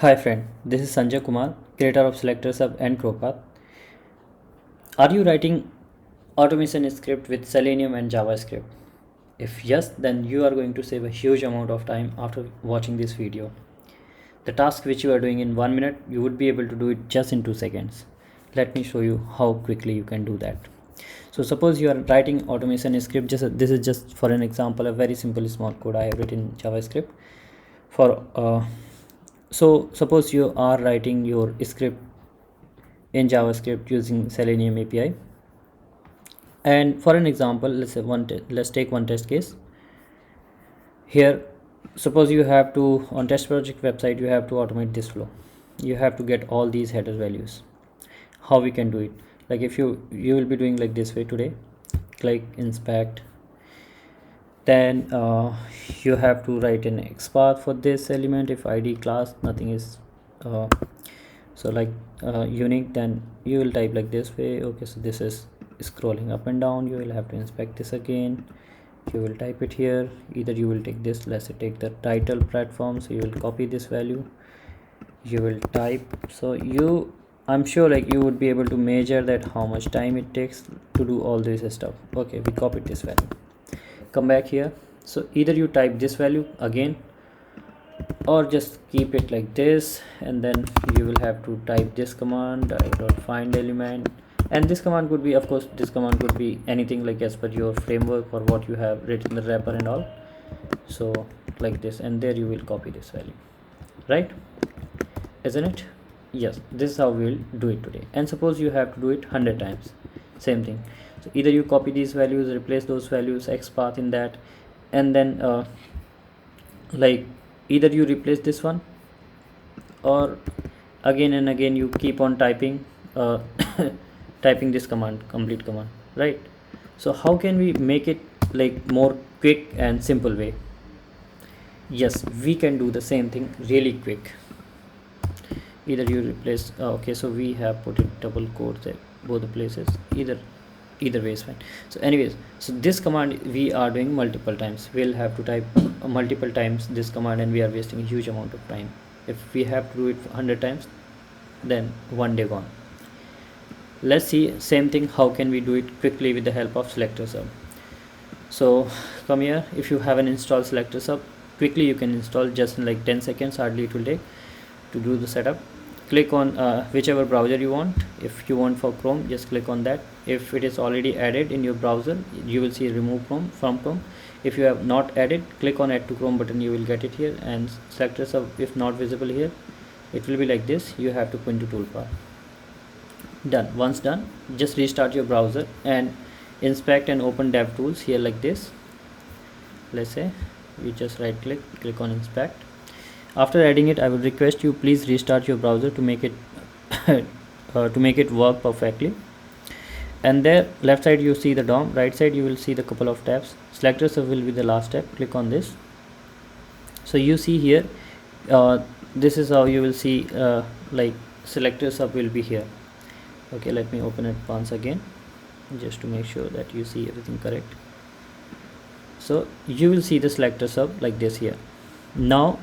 Hi friend, this is Sanjay Kumar, creator of Selector Sub and Crowpath. Are you writing automation script with Selenium and JavaScript? If yes, then you are going to save a huge amount of time after watching this video. The task which you are doing in 1 minute, you would be able to do it just in 2 seconds. Let me show you how quickly you can do that. So suppose you are writing automation script, this is just for an example, a very simple small code I have written in JavaScript for so suppose you are writing your script in JavaScript using Selenium API. And for an example, let's take one test case. Here, suppose you have to, on test project website, you have to automate this flow. You have to get all these header values. How we can do it? Like if you will be doing like this way today. Click inspect. Then you have to write an XPath for this element. If ID class nothing is unique, then you will type like this way. Okay, so this is scrolling up and down. You will have to inspect this again. You will type it here. Either you will take this, let's say take the title platform, so you will copy this value, you will type. So I'm sure like you would be able to measure that how much time it takes to do all this stuff. Okay, we copied this value, come back here. So either you type this value again or just keep it like this, and then you will have to type this command .find element. And this command could be, of course, this command could be anything like as per your framework or what you have written the wrapper and all. So like this, and there you will copy this value, right? Isn't it? Yes, this is how we'll do it today. And suppose you have to do it 100 times, same thing. So either you copy these values, replace those values, XPath in that, and then like either you replace this one, or again and again you keep on typing typing this command, complete command, right? So how can we make it like more quick and simple way? Yes, we can do the same thing really quick. Either you replace okay, so we have put it double quotes at both the places. Either way is fine. So anyways, so this command we are doing multiple times. We'll have to type multiple times this command, and we are wasting a huge amount of time. If we have to do it 100 times, then one day gone. Let's see same thing, how can we do it quickly with the help of Selector Sub. So come here. If you haven't installed Selector Sub, quickly you can install just in like 10 seconds hardly it will take to do the setup. Click on whichever browser you want. If you want for Chrome, just click on that. If it is already added in your browser, you will see remove Chrome from Chrome. If you have not added, click on add to Chrome button, you will get it here. And Selector Sub, if not visible here, it will be like this. You have to point to toolbar. Done. Once done, just restart your browser and inspect and open DevTools here like this. Let's say you just right click on inspect. After adding it, I would request you please restart your browser to make it work perfectly. And there left side you see the DOM, right side you will see the couple of tabs. Selector Sub will be the last tab. Click on this. So you see here this is how you will see like Selector Sub will be here. Okay, let me open it once again just to make sure that you see everything correct. So you will see the Selector Sub like this here. Now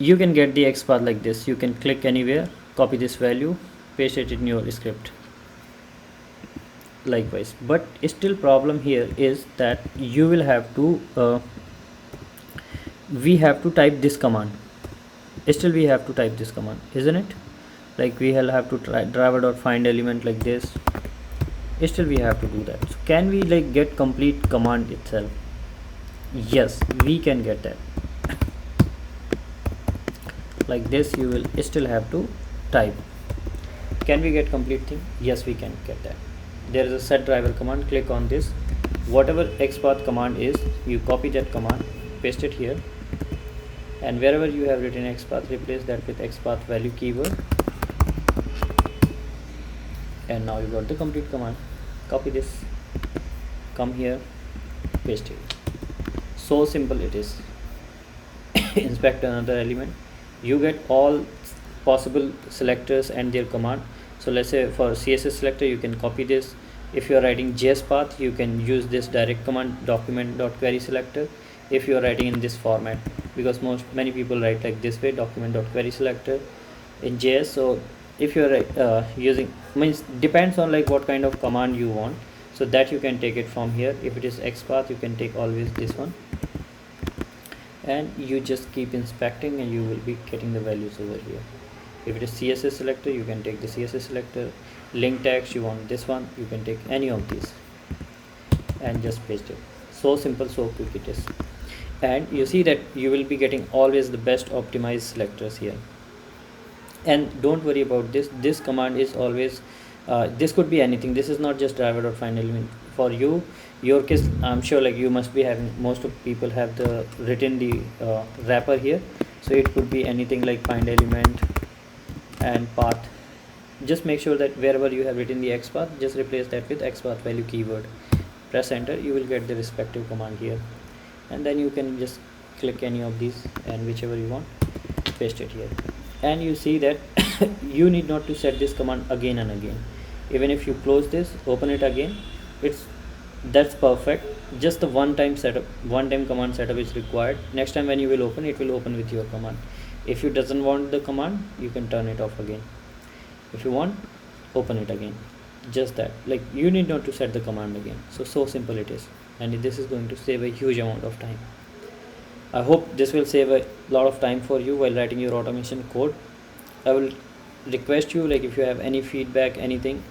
you can get the XPath like this. You can click anywhere, copy this value, paste it in your script likewise. But still problem here is that you will have to we have to type this command. Still we have to type this command, isn't it? Like we will have to try driver.find element like this. Still we have to do that. So can we like get complete command itself? Yes, we can get that. Like this you will still have to type. Can we get complete thing? Yes, we can get that. There is a set driver command. Click on this. Whatever XPath command is, you copy that command, paste it here, and wherever you have written XPath, replace that with XPath value keyword, and now you got the complete command. Copy this, come here, paste it. So simple it is. Inspect another element, you get all possible selectors and their command. So let's say for CSS selector you can copy this. If you are writing JS path, you can use this direct command document.query selector. if you are writing in this format, because many people write like this way, document.query selector in JS. So if you're using, means depends on like what kind of command you want, so that you can take it from here. If it is XPath, you can take always this one, and you just keep inspecting and you will be getting the values over here. If it is CSS selector, you can take the CSS selector. Link text, you want this one, you can take any of these and just paste it. So simple, so quick it is. And you see that you will be getting always the best optimized selectors here. And don't worry about this command is always this could be anything. This is not just driver or find element for you, your case. I'm sure like you must be having, most of people have the written the wrapper here, so it could be anything like find element and path. Just make sure that wherever you have written the XPath, just replace that with XPath value keyword. Press enter, you will get the respective command here, and then you can just click any of these and whichever you want, paste it here. And you see that you need not to set this command again and again. Even if you close this, open it again, that's perfect. Just the one time command setup is required. Next time when you will open, it will open with your command. If you doesn't want the command, you can turn it off again. If you want, open it again. Just that, like you need not to set the command again. So simple it is, and this is going to save a huge amount of time. I hope this will save a lot of time for you while writing your automation code. I will request you, like if you have any feedback, anything,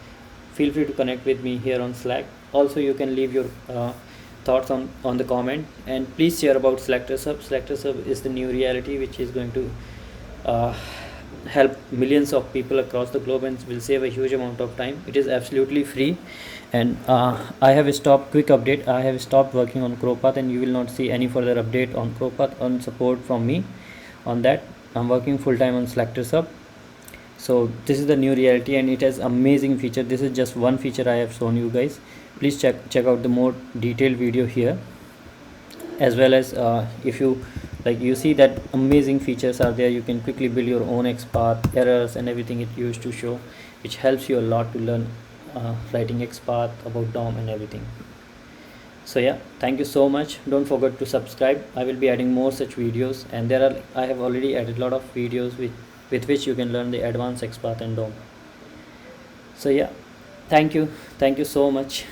feel free to connect with me here on Slack. Also you can leave your thoughts on the comment, and please share about Selector Sub. Selector Sub is the new reality which is going to help millions of people across the globe and will save a huge amount of time. It is absolutely free, and I have stopped, quick update, I have stopped working on CrowPath, and you will not see any further update on CrowPath on support from me on that. I'm working full-time on Selector Sub. So this is the new reality, and it has amazing feature. This is just one feature I have shown you guys. Please check out the more detailed video here, as well as if you like, you see that amazing features are there. You can quickly build your own XPath, errors and everything it used to show, which helps you a lot to learn writing XPath, about DOM and everything. So yeah, thank you so much. Don't forget to subscribe. I will be adding more such videos, and I have already added a lot of videos with which you can learn the advanced XPath and DOM. So yeah, thank you so much.